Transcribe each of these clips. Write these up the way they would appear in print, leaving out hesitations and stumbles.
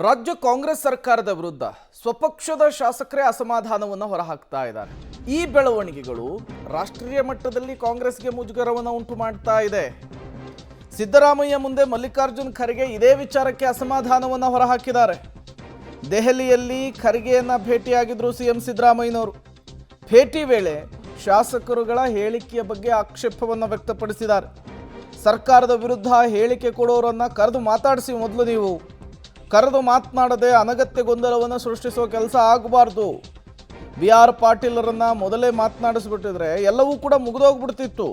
ರಾಜ್ಯ ಕಾಂಗ್ರೆಸ್ ಸರ್ಕಾರದ ವಿರುದ್ಧ ಸ್ವಪಕ್ಷದ ಶಾಸಕರೇ ಅಸಮಾಧಾನವನ್ನು ಹೊರಹಾಕ್ತಾ ಇದ್ದಾರೆ. ಈ ಬೆಳವಣಿಗೆಗಳು ರಾಷ್ಟ್ರೀಯ ಮಟ್ಟದಲ್ಲಿ ಕಾಂಗ್ರೆಸ್ಗೆ ಮುಜುಗರವನ್ನು ಉಂಟು ಮಾಡ್ತಾ ಇದೆ. ಸಿದ್ದರಾಮಯ್ಯ ಮುಂದೆ ಮಲ್ಲಿಕಾರ್ಜುನ್ ಖರ್ಗೆ ಇದೇ ವಿಚಾರಕ್ಕೆ ಅಸಮಾಧಾನವನ್ನು ಹೊರಹಾಕಿದ್ದಾರೆ. ದೆಹಲಿಯಲ್ಲಿ ಖರ್ಗೆಯನ್ನ ಭೇಟಿಯಾಗಿದ್ರು ಸಿಎಂ ಸಿದ್ದರಾಮಯ್ಯನವರು. ಭೇಟಿ ವೇಳೆ ಶಾಸಕರುಗಳ ಹೇಳಿಕೆಯ ಬಗ್ಗೆ ಆಕ್ಷೇಪವನ್ನು ವ್ಯಕ್ತಪಡಿಸಿದ್ದಾರೆ. ಸರ್ಕಾರದ ವಿರುದ್ಧ ಹೇಳಿಕೆ ಕೊಡೋರನ್ನ ಕರೆದು ಮಾತಾಡಿಸಿ, ಮೊದಲು ನೀವು ಕರೆದು ಮಾತನಾಡದೆ ಅನಗತ್ಯ ಗೊಂದಲವನ್ನು ಸೃಷ್ಟಿಸುವ ಕೆಲಸ ಆಗಬಾರ್ದು. BR ಪಾಟೀಲರನ್ನ ಮೊದಲೇ ಮಾತನಾಡಿಸ್ಬಿಟ್ಟಿದ್ರೆ ಎಲ್ಲವೂ ಕೂಡ ಮುಗಿದೋಗ್ಬಿಡ್ತಿತ್ತು.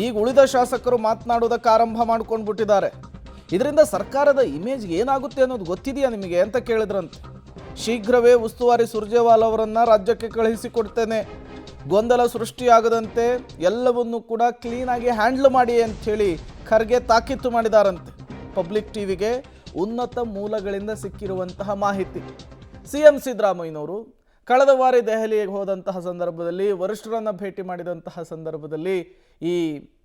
ಈಗ ಉಳಿದ ಶಾಸಕರು ಮಾತನಾಡೋದಕ್ಕೆ ಆರಂಭ ಮಾಡ್ಕೊಂಡು ಬಿಟ್ಟಿದ್ದಾರೆ. ಇದರಿಂದ ಸರ್ಕಾರದ ಇಮೇಜ್ ಏನಾಗುತ್ತೆ ಅನ್ನೋದು ಗೊತ್ತಿದೆಯಾ ನಿಮಗೆ ಅಂತ ಕೇಳಿದ್ರಂತೆ. ಶೀಘ್ರವೇ ಉಸ್ತುವಾರಿ ಸುರ್ಜೇವಾಲಾ ಅವರನ್ನು ರಾಜ್ಯಕ್ಕೆ ಕಳುಹಿಸಿಕೊಡ್ತೇನೆ, ಗೊಂದಲ ಸೃಷ್ಟಿಯಾಗದಂತೆ ಎಲ್ಲವನ್ನೂ ಕೂಡ ಕ್ಲೀನಾಗಿ ಹ್ಯಾಂಡ್ಲ್ ಮಾಡಿ ಅಂಥೇಳಿ ಖರ್ಗೆ ತಾಕೀತು ಮಾಡಿದಾರಂತೆ. ಪಬ್ಲಿಕ್ ಟಿವಿಗೆ ಉನ್ನತ ಮೂಲಗಳಿಂದ ಸಿಕ್ಕಿರುವಂತಹ ಮಾಹಿತಿ. ಸಿಎಂ ಸಿದ್ದರಾಮಯ್ಯನವರು ಕಳೆದ ವಾರ ದೆಹಲಿಗೆ ಹೋದಂತಹ ಸಂದರ್ಭದಲ್ಲಿ, ವರಿಷ್ಠರನ್ನು ಭೇಟಿ ಮಾಡಿದಂತಹ ಸಂದರ್ಭದಲ್ಲಿ ಈ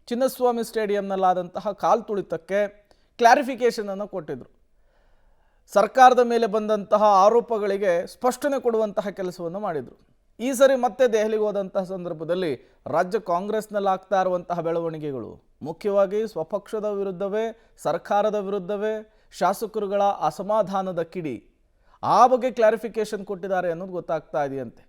ಚಿನ್ನಸ್ವಾಮಿ ಸ್ಟೇಡಿಯಂನಲ್ಲಾದಂತಹ ಕಾಲ್ ತುಳಿತಕ್ಕೆ ಕ್ಲಾರಿಫಿಕೇಷನ್ ಅನ್ನು ಕೊಟ್ಟಿದ್ರು. ಸರ್ಕಾರದ ಮೇಲೆ ಬಂದಂತಹ ಆರೋಪಗಳಿಗೆ ಸ್ಪಷ್ಟನೆ ಕೊಡುವಂತಹ ಕೆಲಸವನ್ನು ಮಾಡಿದರು. ಈ ಸರಿ ಮತ್ತೆ ದೆಹಲಿಗೆ ಹೋದಂತಹ ಸಂದರ್ಭದಲ್ಲಿ ರಾಜ್ಯ ಕಾಂಗ್ರೆಸ್ನಲ್ಲಿ ಆಗ್ತಾ ಇರುವಂತಹ ಬೆಳವಣಿಗೆಗಳು ಮುಖ್ಯವಾಗಿ ಸ್ವಪಕ್ಷದ ವಿರುದ್ಧವೇ, ಸರ್ಕಾರದ ವಿರುದ್ಧವೇ, ಶಾಸಕರುಗಳ ಅಸಮಾಧಾನದ ಕಿಡಿ, ಆ ಬಗ್ಗೆ ಕ್ಲಾರಿಫಿಕೇಶನ್ ಕೊಟ್ಟಿದ್ದಾರೆ ಅನ್ನೋದು ಗೊತ್ತಾಗ್ತಾ ಇದೆಯಂತೆ.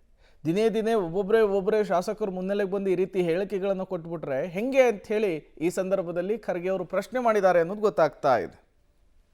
ದಿನೇ ದಿನೇ ಒಬ್ಬೊಬ್ಬರೇ ಶಾಸಕರು ಮುನ್ನೆಲೆಗೆ ಬಂದು ಈ ರೀತಿ ಹೇಳಿಕೆಗಳನ್ನು ಕೊಟ್ಬಿಟ್ರೆ ಹೆಂಗೆ ಅಂಥೇಳಿ ಈ ಸಂದರ್ಭದಲ್ಲಿ ಖರ್ಗೆ ಅವರು ಪ್ರಶ್ನೆ ಮಾಡಿದ್ದಾರೆ ಅನ್ನೋದು ಗೊತ್ತಾಗ್ತಾ ಇದೆ.